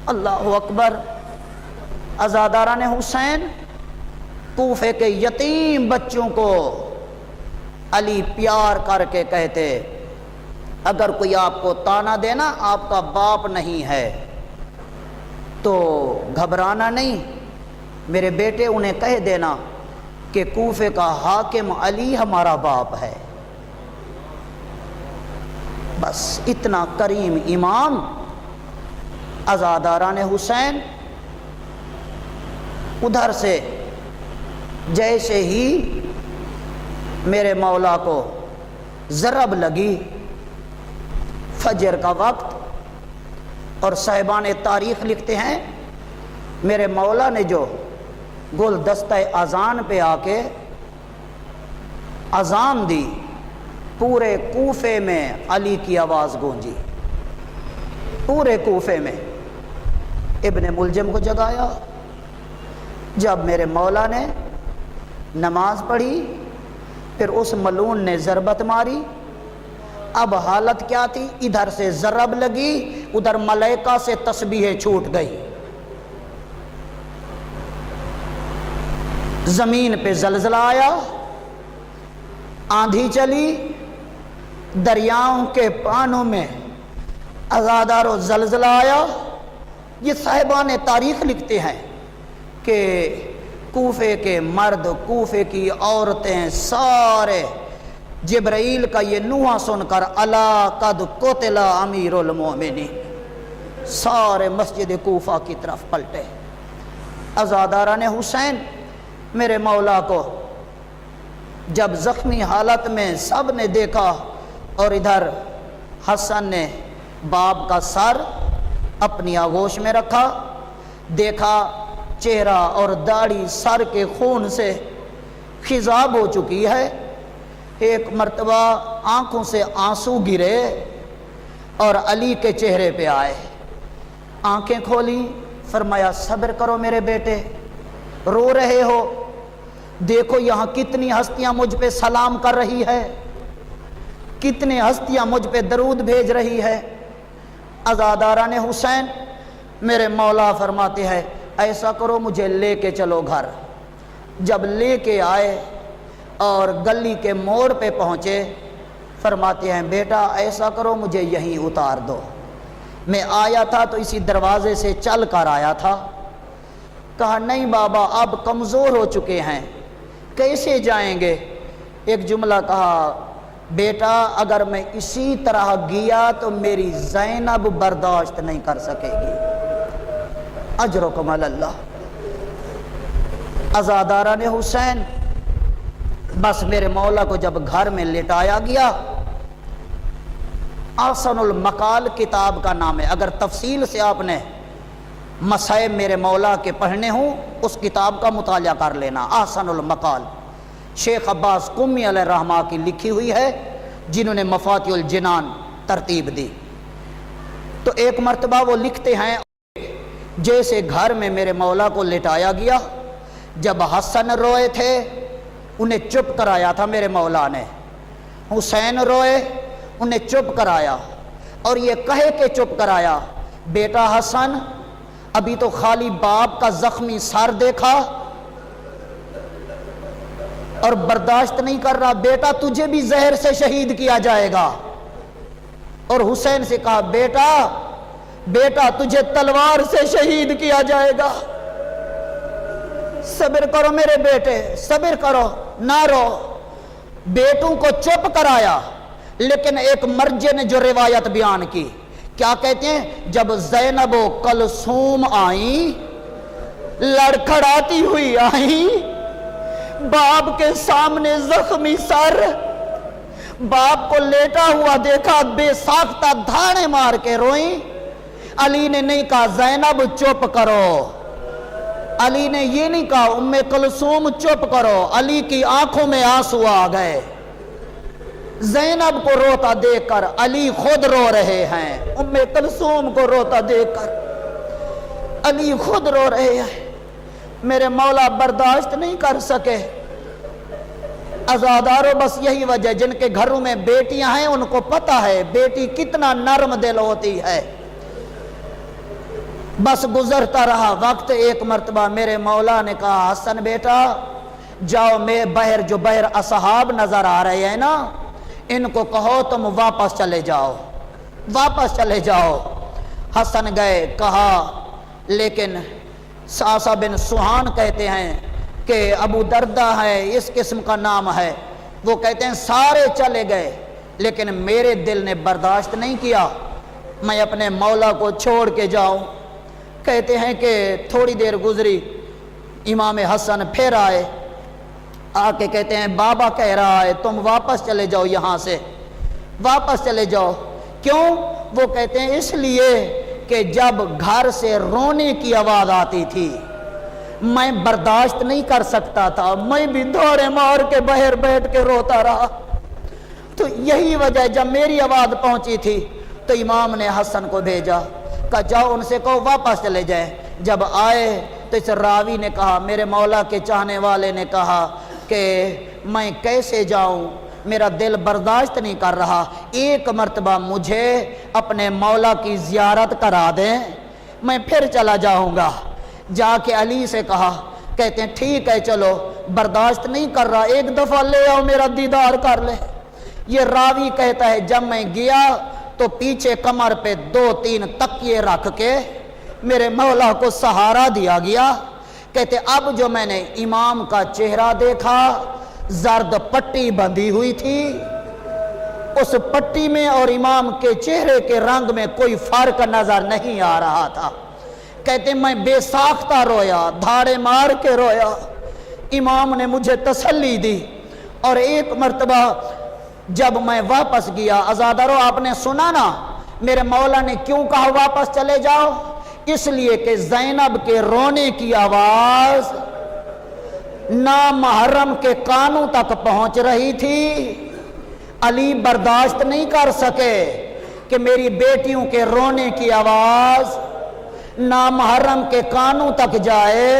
اللہ اکبر۔ عزاداران حسین کوفے کے یتیم بچوں کو علی پیار کر کے کہتے اگر کوئی آپ کو طعنہ دینا آپ کا باپ نہیں ہے تو گھبرانا نہیں، میرے بیٹے انہیں کہہ دینا کہ کوفے کا حاکم علی ہمارا باپ ہے۔ بس اتنا کریم امام عزاداران حسین ادھر سے جیسے ہی میرے مولا کو ضرب لگی فجر کا وقت، اور صاحبان تاریخ لکھتے ہیں میرے مولا نے جو گلدستہ اذان پہ آ کے اذان دی، پورے کوفے میں علی کی آواز گونجی، پورے کوفے میں۔ ابن ملجم کو جگایا، جب میرے مولا نے نماز پڑھی پھر اس ملعون نے ضربت ماری۔ اب حالت کیا تھی؟ ادھر سے ضرب لگی، ادھر ملائکہ سے تسبیح چھوٹ گئی، زمین پہ زلزلہ آیا، آندھی چلی، دریاؤں کے پانوں میں عزادار و زلزلہ آیا۔ یہ صاحبان تاریخ لکھتے ہیں کہ کوفے کے مرد، کوفے کی عورتیں سارے جبرائیل کا یہ نوحہ سن کر الا قد قتل امیر المومنین، سارے مسجد کوفہ کی طرف پلٹے۔ عزاداران حسین میرے مولا کو جب زخمی حالت میں سب نے دیکھا، اور ادھر حسن نے باپ کا سر اپنی آغوش میں رکھا، دیکھا چہرہ اور داڑھی سر کے خون سے خضاب ہو چکی ہے۔ ایک مرتبہ آنکھوں سے آنسو گرے اور علی کے چہرے پہ آئے، آنکھیں کھولی، فرمایا صبر کرو میرے بیٹے، رو رہے ہو، دیکھو یہاں کتنی ہستیاں مجھ پہ سلام کر رہی ہے، کتنے ہستیاں مجھ پہ درود بھیج رہی ہے۔ عزاداران حسین میرے مولا فرماتے ہیں ایسا کرو مجھے لے کے چلو گھر۔ جب لے کے آئے اور گلی کے موڑ پہ پہنچے، فرماتے ہیں بیٹا ایسا کرو مجھے یہیں اتار دو، میں آیا تھا تو اسی دروازے سے چل کر آیا تھا۔ کہا نہیں بابا اب کمزور ہو چکے ہیں، کیسے جائیں گے؟ ایک جملہ کہا بیٹا اگر میں اسی طرح گیا تو میری زینب برداشت نہیں کر سکے گی۔ اجرکم اللہ۔ عزاداران حسین بس میرے مولا کو جب گھر میں لٹایا گیا، احسن المقال کتاب کا نام ہے، اگر تفصیل سے آپ نے مصائب میرے مولا کے پڑھنے ہوں اس کتاب کا مطالعہ کر لینا، احسن المقال شیخ عباس قمی علیہ الرحمہ کی لکھی ہوئی ہے، جنہوں نے مفاتیح الجنان ترتیب دی۔ تو ایک مرتبہ وہ لکھتے ہیں جیسے گھر میں میرے مولا کو لٹایا گیا، جب حسن روئے تھے انہیں چپ کرایا تھا میرے مولا نے، حسین روئے انہیں چپ کرایا، اور یہ کہے کہ چپ کرایا بیٹا حسن ابھی تو خالی باپ کا زخمی سر دیکھا اور برداشت نہیں کر رہا، بیٹا تجھے بھی زہر سے شہید کیا جائے گا۔ اور حسین سے کہا بیٹا تجھے تلوار سے شہید کیا جائے گا، صبر کرو میرے بیٹے، صبر کرو، نہ رو۔ بیٹوں کو چپ کرایا، لیکن ایک مرجع نے جو روایت بیان کی کیا کہتے ہیں، جب زینب و کلثوم آئیں لڑکھڑاتی ہوئی آئیں، باپ کے سامنے زخمی سر، باپ کو لیٹا ہوا دیکھا، بے ساختہ دھاڑے مار کے روئیں۔ علی نے نہیں کہا زینب چپ کرو، علی نے یہ نہیں کہا ام کلثوم چپ کرو، علی کی آنکھوں میں آنسو آ گئے۔ زینب کو روتا دیکھ کر علی خود رو رہے ہیں، ام کلثوم کو روتا دیکھ کر علی خود رو رہے ہیں۔ میرے مولا برداشت نہیں کر سکے۔ عزاداروں بس یہی وجہ، جن کے گھروں میں بیٹیاں ہیں ان کو پتہ ہے بیٹی کتنا نرم دل ہوتی ہے۔ بس گزرتا رہا وقت، ایک مرتبہ میرے مولا نے کہا حسن بیٹا جاؤ، میں جو بحر اصحاب نظر آ رہے ہیں نا، ان کو کہو تم واپس چلے جاؤ، واپس چلے جاؤ۔ حسن گئے، کہا، لیکن ساسا بن سہان کہتے ہیں کہ ابو دردہ ہے، اس قسم کا نام ہے، وہ کہتے ہیں سارے چلے گئے لیکن میرے دل نے برداشت نہیں کیا میں اپنے مولا کو چھوڑ کے جاؤں۔ کہتے ہیں کہ تھوڑی دیر گزری، امام حسن پھر آئے، آ کے کہتے ہیں بابا کہہ رہا ہے تم واپس چلے جاؤ، یہاں سے واپس چلے جاؤ۔ کیوں؟ وہ کہتے ہیں اس لیے کہ جب گھر سے رونے کی آواز آتی تھی میں برداشت نہیں کر سکتا تھا، میں بھی دوڑے مار کے باہر بیٹھ کے روتا رہا۔ تو یہی وجہ، جب میری آواز پہنچی تھی تو امام نے حسن کو بھیجا، کہا جاؤ ان سے کہو واپس چلے جائیں۔ جب آئے تو اس راوی نے کہا، میرے مولا کے چاہنے والے نے کہا کہ میں کیسے جاؤں، میرا دل برداشت نہیں کر رہا، ایک مرتبہ مجھے اپنے مولا کی زیارت کرا دیں، میں پھر چلا جاؤں گا۔ جا کے علی سے کہا، کہتے ہیں ٹھیک ہے چلو، برداشت نہیں کر رہا، ایک دفعہ لے آؤ میرا دیدار کر لے۔ یہ راوی کہتا ہے جب میں گیا تو پیچھے کمر پہ 2-3 تکیے رکھ کے میرے مولا کو سہارا دیا گیا۔ کہتے اب جو میں نے امام کا چہرہ دیکھا، زرد پٹی بندھی ہوئی تھی، اس پٹی میں اور امام کے چہرے کے رنگ میں کوئی فرق نظر نہیں آ رہا تھا۔ کہتے میں بے ساختہ رویا، دھاڑے مار کے رویا۔ امام نے مجھے تسلی دی، اور ایک مرتبہ جب میں واپس گیا، عزادارو آپ نے سنا نا میرے مولا نے کیوں کہا واپس چلے جاؤ؟ اس لیے کہ زینب کے رونے کی آواز نامحرم کے کانوں تک پہنچ رہی تھی۔ علی برداشت نہیں کر سکے کہ میری بیٹیوں کے رونے کی آواز نامحرم کے کانوں تک جائے۔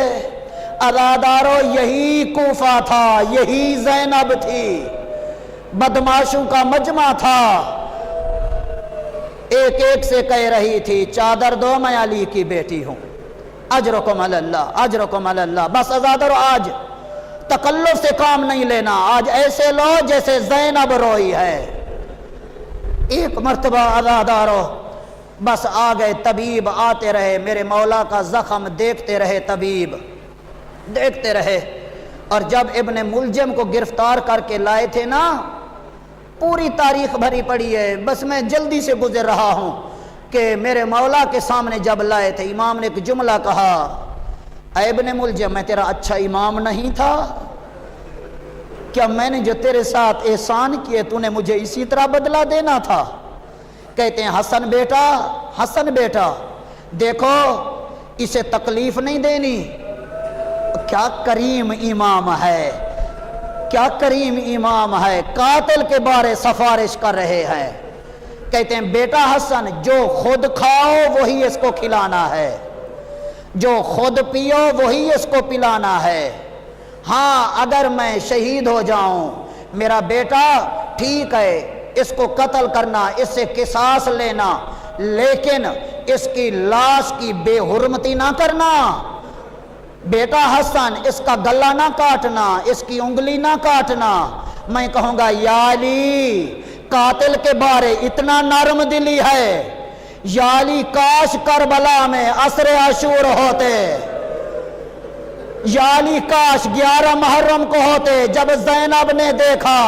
عزادارو یہی کوفہ تھا، یہی زینب تھی، بدماشوں کا مجمع تھا۔ ایک ایک سے کہہ رہی تھی چادر دو، میں علی کی بیٹی ہوں، اجرکم علی اللہ، اجرکم علی اللہ۔ بس عزادارو آج تکلف سے کام نہیں لینا، آج ایسے لو جیسے زینب روئی ہے۔ ایک مرتبہ عزادارو بس آ گئے، طبیب آتے رہے، میرے مولا کا زخم دیکھتے رہے، طبیب دیکھتے رہے، اور جب ابن ملجم کو گرفتار کر کے لائے تھے نا، پوری تاریخ بھری پڑی ہے، بس میں جلدی سے گزر رہا ہوں کہ میرے مولا کے سامنے جب لائے تھے، امام نے ایک جملہ کہا، اے ابن ملجم میں تیرا اچھا امام نہیں تھا کیا؟ میں نے جو تیرے ساتھ احسان کیے تو نے مجھے اسی طرح بدلہ دینا تھا؟ کہتے ہیں حسن بیٹا، حسن بیٹا دیکھو اسے تکلیف نہیں دینی۔ کیا کریم امام ہے، کیا کریم امام ہے، قاتل کے بارے سفارش کر رہے ہیں۔ کہتے ہیں بیٹا حسن جو خود کھاؤ وہی اس کو کھلانا ہے، جو خود پیو وہی اس کو پلانا ہے۔ ہاں اگر میں شہید ہو جاؤں میرا بیٹا ٹھیک ہے، اس کو قتل کرنا، اس سے قصاص لینا، لیکن اس کی لاش کی بے حرمتی نہ کرنا۔ بیٹا حسن اس کا گلا نہ کاٹنا، اس کی انگلی نہ کاٹنا۔ میں کہوں گا یا علی قاتل کے بارے اتنا نرم دلی ہے، یا علی کاش کربلا میں عصر عاشور ہوتے، یا علی کاش 11 محرم کو ہوتے، جب زینب نے دیکھا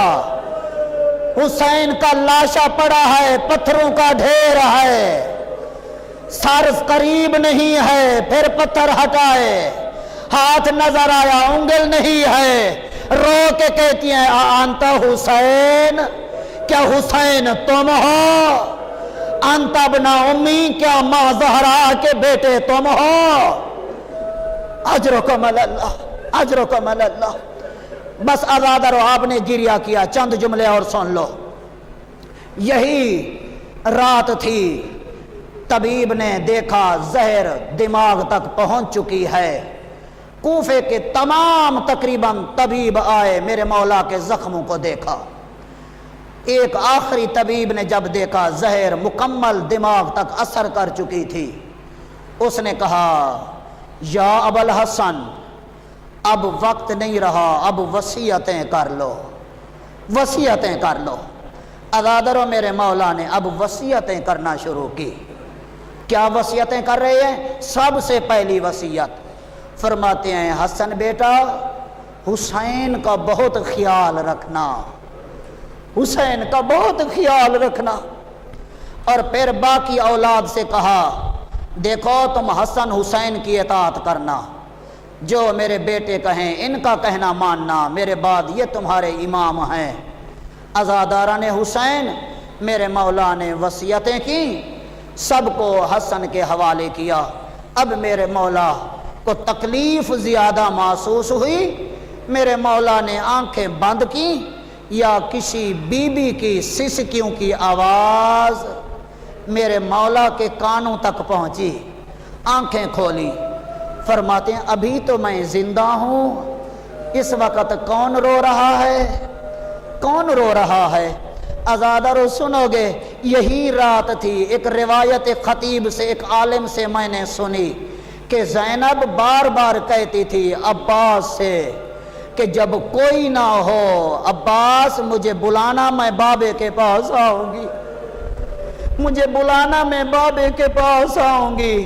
حسین کا لاشا پڑا ہے، پتھروں کا ڈھیر ہے، سر قریب نہیں ہے، پھر پتھر ہٹائے، ہاتھ نظر آیا انگل نہیں ہے، رو کے کہتی ہیں انت حسین، کیا حسین تم ہو؟ انت ابن امی، کیا ماں زہرا کے بیٹے تم ہو؟ اجرکم علی اللہ، اجرکم علی اللہ۔ بس عزادارو آپ نے گریہ کیا، چند جملے اور سن لو۔ یہی رات تھی، طبیب نے دیکھا زہر دماغ تک پہنچ چکی ہے، کوفے کے تمام تقریباً طبیب آئے، میرے مولا کے زخموں کو دیکھا۔ ایک آخری طبیب نے جب دیکھا زہر مکمل دماغ تک اثر کر چکی تھی، اس نے کہا یا ابوالحسن اب وقت نہیں رہا، اب وصیتیں کر لو، وصیتیں کر لو۔ عزادارو میرے مولا نے اب وصیتیں کرنا شروع کی۔ کیا وصیتیں کر رہے ہیں؟ سب سے پہلی وصیت فرماتے ہیں حسن بیٹا حسین کا بہت خیال رکھنا، حسین کا بہت خیال رکھنا۔ اور پھر باقی اولاد سے کہا دیکھو تم حسن حسین کی اطاعت کرنا، جو میرے بیٹے کہیں ان کا کہنا ماننا، میرے بعد یہ تمہارے امام ہیں۔ عزاداران حسین میرے مولا نے وصیتیں کی، سب کو حسن کے حوالے کیا۔ اب میرے مولا کو تکلیف زیادہ محسوس ہوئی، میرے مولا نے آنکھیں بند کی یا کسی بی بی کی سسکیوں کی آواز میرے مولا کے کانوں تک پہنچی، آنکھیں کھولی، فرماتے ہیں ابھی تو میں زندہ ہوں، اس وقت کون رو رہا ہے؟ کون رو رہا ہے؟ عزادارو سنو گے، یہی رات تھی، ایک روایت خطیب سے، ایک عالم سے میں نے سنی کہ زینب بار بار کہتی تھی عباس سے کہ جب کوئی نہ ہو عباس مجھے بلانا، میں بابے کے پاس آؤں گی، مجھے بلانا، میں بابے کے پاس آؤں گی۔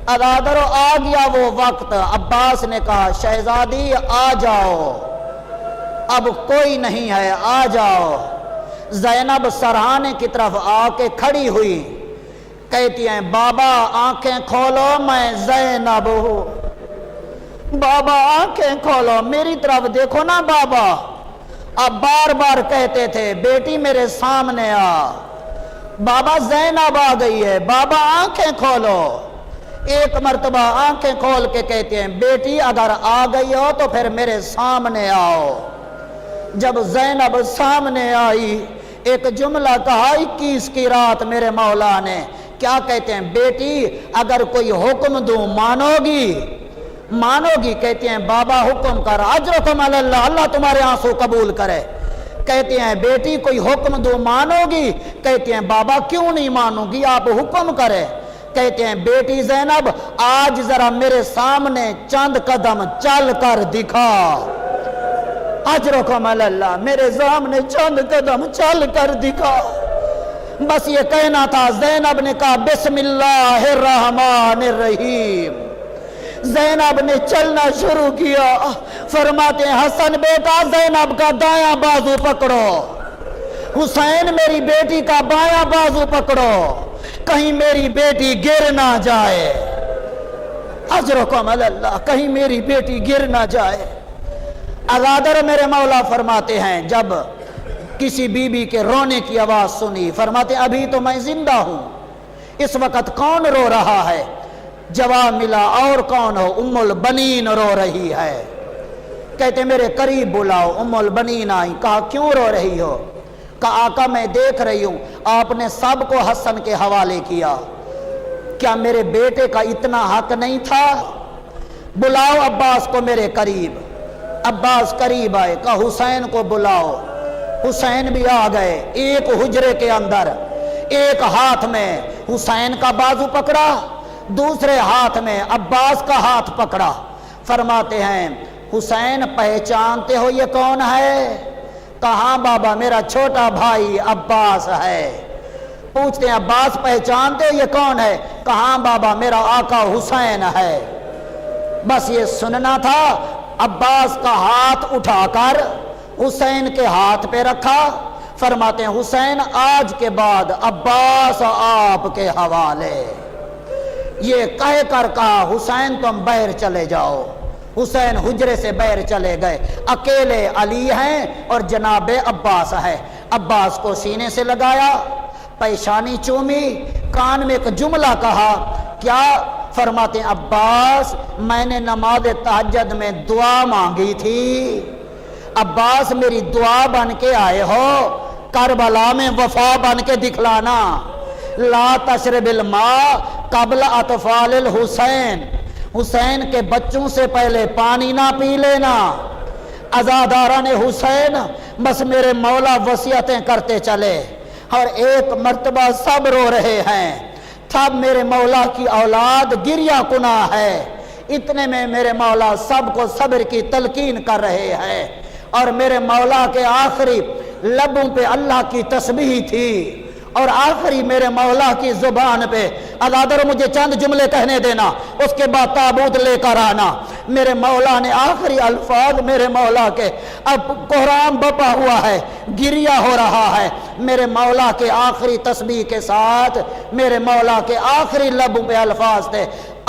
عزادارو آ گیا وہ وقت، عباس نے کہا شہزادی آ جاؤ، اب کوئی نہیں ہے، آ جاؤ۔ زینب سرہانے کی طرف آ کے کھڑی ہوئی، کہتی ہیں بابا آنکھیں کھولو، میں زینب ہوں، بابا آنکھیں کھولو، میری طرف دیکھو نا بابا۔ اب بار بار کہتے تھے بیٹی میرے سامنے آ، بابا زینب آ گئی ہے، بابا آنکھیں کھولو۔ ایک مرتبہ آنکھیں کھول کے کہتے ہیں بیٹی اگر آ گئی ہو تو پھر میرے سامنے آؤ۔ جب زینب سامنے آئی ایک جملہ کہا 21 کی رات میرے مولا نے، کیا کہتے ہیں بیٹی اگر کوئی حکم دوں مانو گی؟ مانو گی؟ کہتے ہیں بابا حکم کر، اجرکم علی اللہ، اللہ تمہارے آنسو قبول کرے۔ کہتے ہیں بیٹی کوئی حکم دو مانو گی؟ کہتے ہیں بابا کیوں نہیں مانوں گی، آپ حکم کرے۔ کہتے ہیں بیٹی زینب آج ذرا میرے سامنے چند قدم چل کر دکھا، اجرکم علی اللہ، میرے سامنے چند قدم چل کر دکھا۔ بس یہ کہنا تھا۔ زینب نے کہا بسم اللہ الرحمن الرحیم۔ زینب نے چلنا شروع کیا۔ فرماتے ہیں حسن بیٹا زینب کا دایاں بازو پکڑو، حسین میری بیٹی کا بایاں بازو پکڑو، کہیں میری بیٹی گر نہ جائے، اجرکم علی اللہ، کہیں میری بیٹی گر نہ جائے۔ عزادر میرے مولا فرماتے ہیں جب کسی بی بی کے رونے کی آواز سنی، فرماتے ہیں ابھی تو میں زندہ ہوں، اس وقت کون رو رہا ہے؟ جواب ملا اور کون ہو؟ ام البنین رو رہی ہے۔ کہتے میرے قریب بلاؤ۔ ام البنین آئی، کہا کیوں رو رہی ہو؟ کہا آقا میں دیکھ رہی ہوں آپ نے سب کو حسن کے حوالے کیا، کیا میرے بیٹے کا اتنا حق نہیں تھا؟ بلاؤ عباس کو میرے قریب۔ عباس قریب آئے، کہا حسین کو بلاؤ۔ حسین بھی آ گئے، ایک حجرے کے اندر، ایک ہاتھ میں حسین کا بازو پکڑا، دوسرے ہاتھ میں عباس کا ہاتھ پکڑا۔ فرماتے ہیں حسین پہچانتے ہو یہ کون ہے؟ کہاں بابا میرا چھوٹا بھائی عباس ہے۔ پوچھتے ہیں عباس پہچانتے ہو یہ کون ہے؟ کہاں بابا میرا آقا حسین ہے۔ بس یہ سننا تھا۔ عباس کا ہاتھ اٹھا کر حسین کے ہاتھ پہ رکھا۔ فرماتے ہیں حسین آج کے بعد عباس آپ کے حوالے۔ یہ کہہ کر کہا حسین تم باہر چلے جاؤ۔ حسین حجرے سے باہر چلے گئے، اکیلے علی ہیں اور جناب عباس ہے۔ عباس کو سینے سے لگایا، پیشانی چومی، کان میں ایک جملہ کہا، کیا؟ فرماتے ہیں عباس میں نے نماز تہجد میں دعا مانگی تھی، عباس میری دعا بن کے آئے ہو، کربلا میں وفا بن کے دکھلانا۔ لا تشرب الماء قبل اطفال الحسین، حسین کے بچوں سے پہلے پانی نہ پی لینا۔ عزاداران حسین بس میرے مولا وصیتیں کرتے چلے، اور ایک مرتبہ سب رو رہے ہیں۔ تب میرے مولا کی اولاد گریہ کنا ہے، اتنے میں میرے مولا سب کو صبر کی تلقین کر رہے ہیں، اور میرے مولا کے آخری لبوں پہ اللہ کی تسبیح تھی، اور آخری میرے مولا کی زبان پہ عزادر مجھے چند جملے کہنے دینا، اس کے بعد تابوت لے کر آنا۔ میرے مولا نے آخری الفاظ میرے مولا کے، اب کوہرام بپا ہوا ہے، گریہ ہو رہا ہے، میرے مولا کے آخری تسبیح کے ساتھ میرے مولا کے آخری لبوں پہ الفاظ تھے،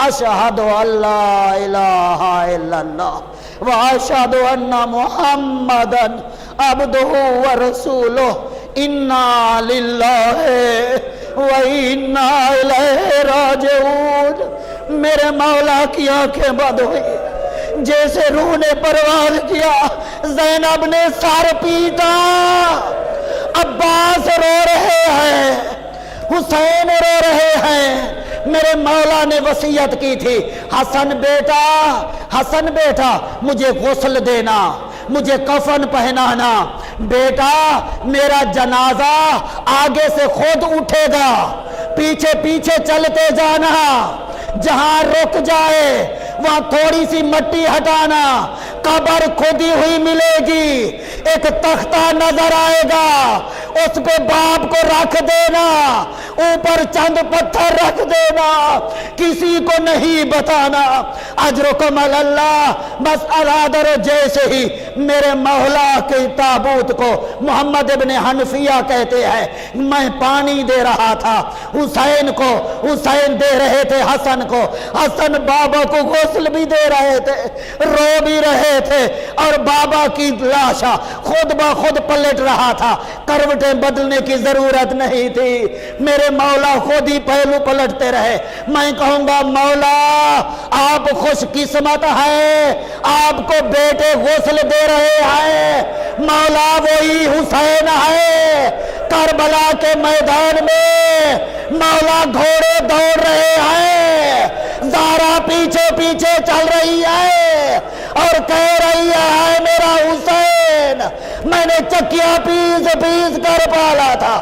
اشہد اللہ الہ الا اللہ واشہد ان محمدن عبدہ ورسولہ انا للہ و انا الیہ راجعون۔ میرے مولا کی آنکھیں بند ہوئی، جیسے روح نے پرواز کیا، زینب نے سر پیٹا، عباس رو رہے ہیں، حسین رو رہے ہیں۔ میرے مولا نے وصیت کی تھی، حسن بیٹا مجھے غسل دینا، مجھے کفن پہنانا، بیٹا میرا جنازہ آگے سے خود اٹھے گا، پیچھے پیچھے چلتے جانا، جہاں رک جائے وہاں تھوڑی سی مٹی ہٹانا، قبر کھودی ہوئی ملے گی، ایک تختہ نظر آئے گا، اس پہ باپ کو رکھ دینا، اوپر چند پتھر رکھ دینا، کسی کو نہیں بتانا، اجرکم اللہ۔ بس عزادر جیسے ہی میرے مولا کے تابوت کو محمد ابن حنفیہ کہتے ہیں، میں پانی دے رہا تھا حسین کو، حسین دے رہے تھے حسن کو، حسن بابا کو غسل بھی دے رہے تھے، رو بھی رہے تھے، اور بابا کی لاشا خود بخود پلٹ رہا تھا، کروٹیں بدلنے کی ضرورت نہیں تھی، میرے مولا خود ہی پہلو پلٹتے رہے۔ میں کہوں گا مولا آپ خوش قسمت ہے، آپ کو بیٹے غسل دے رہے ہیں، مولا وہی حسین ہے، کربلا کے میدان میں مولا گھوڑے دوڑ رہے ہیں، زہرا پیچھے پیچھے چل رہی ہے اور کہہ رہی ہے میرا حسین، میں نے چکیا پیس پیس کر پالا تھا۔